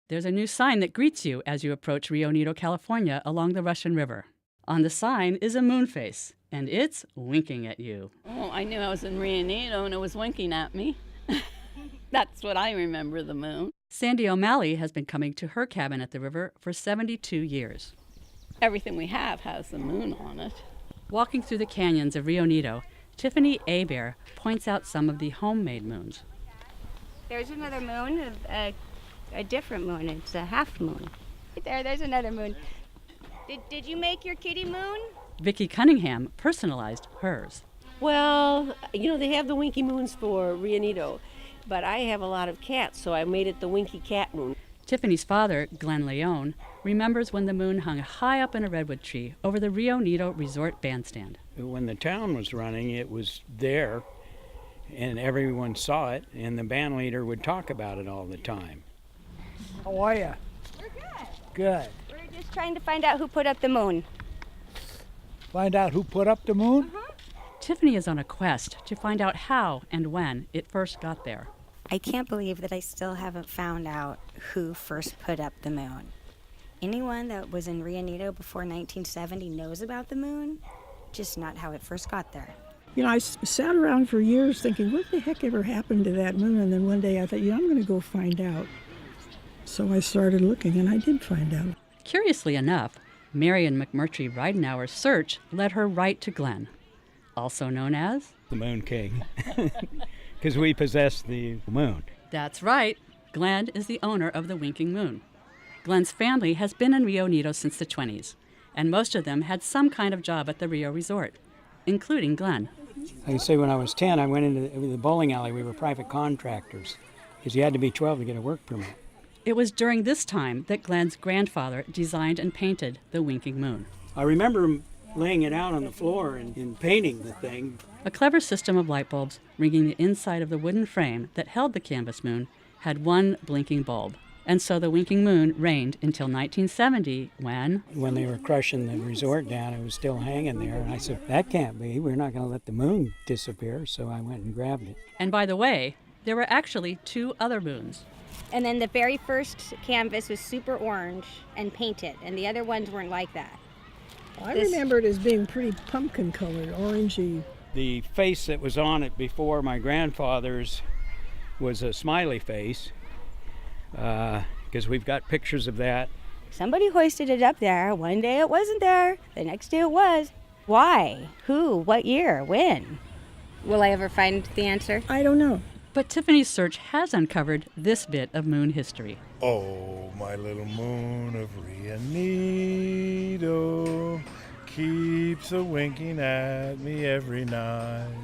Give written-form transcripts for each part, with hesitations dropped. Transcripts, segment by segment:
There's a new sign that greets you as you approach Rio Nido, California, along the Russian River. On the sign is a moon face, and it's winking at you. Oh, I knew I was in Rio Nido and it was winking at me. That's what I remember the moon. Sandy O'Malley has been coming to her cabin at the river for 72 years. Everything we have has the moon on it. Walking through the canyons of Rio Nido, Tiffany Hebert points out some of the homemade moons. There's another moon, a different moon. It's a half moon. There's another moon. Did you make your kitty moon? Vicki Cunningham personalized hers. Well, they have the Winky moons for Rio Nido, but I have a lot of cats, so I made it the Winky cat moon. Tiffany's father, Glenn Leone, remembers when the moon hung high up in a redwood tree over the Rio Nido Resort bandstand. When the town was running, it was there, and everyone saw it, and the band leader would talk about it all the time. How are you? We're good. Good. We're just trying to find out who put up the moon. Find out who put up the moon? Tiffany is on a quest to find out how and when it first got there. I can't believe that I still haven't found out who first put up the moon. Anyone that was in Rio Nido before 1970 knows about the moon, just not how it first got there. I sat around for years thinking, what the heck ever happened to that moon? And then one day I thought, I'm going to go find out. So I started looking, and I did find out. Curiously enough, Marion McMurtry Ridenauer's search led her right to Glenn, also known as The Moon King, because we possess the moon. That's right. Glenn is the owner of the Winking Moon. Glenn's family has been in Rio Nido since the 20s, and most of them had some kind of job at the Rio Resort, including Glenn. I can say when I was 10, I went into the bowling alley. We were private contractors, because you had to be 12 to get a work permit. It was during this time that Glenn's grandfather designed and painted the Winking Moon. I remember him laying it out on the floor and painting the thing. A clever system of light bulbs ringing the inside of the wooden frame that held the canvas moon had one blinking bulb. And so the Winking Moon reigned until 1970 when they were crushing the resort down, it was still hanging there. And I said, that can't be. We're not going to let the moon disappear. So I went and grabbed it. And by the way, there were actually two other moons. And then the very first canvas was super orange and painted, and the other ones weren't like that. I remember it as being pretty pumpkin colored, orangey. The face that was on it before my grandfather's was a smiley face, because we've got pictures of that. Somebody hoisted it up there. One day it wasn't there. The next day it was. Why? Who? What year? When? Will I ever find the answer? I don't know. But Tiffany's search has uncovered this bit of moon history. Oh, my little moon of Rio Nido keeps a winking at me every night,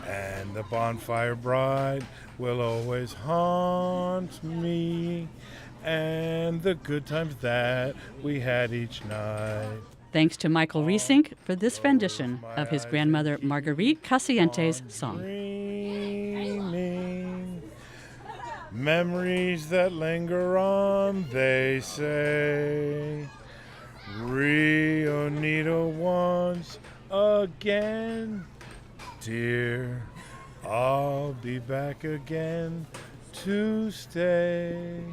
and the bonfire bride will always haunt me, and the good times that we had each night. Thanks to Michael Riesink for this rendition of his grandmother Marguerite Casiente's song. Memories that linger on, they say. Rio Nido once again. Dear, I'll be back again to stay.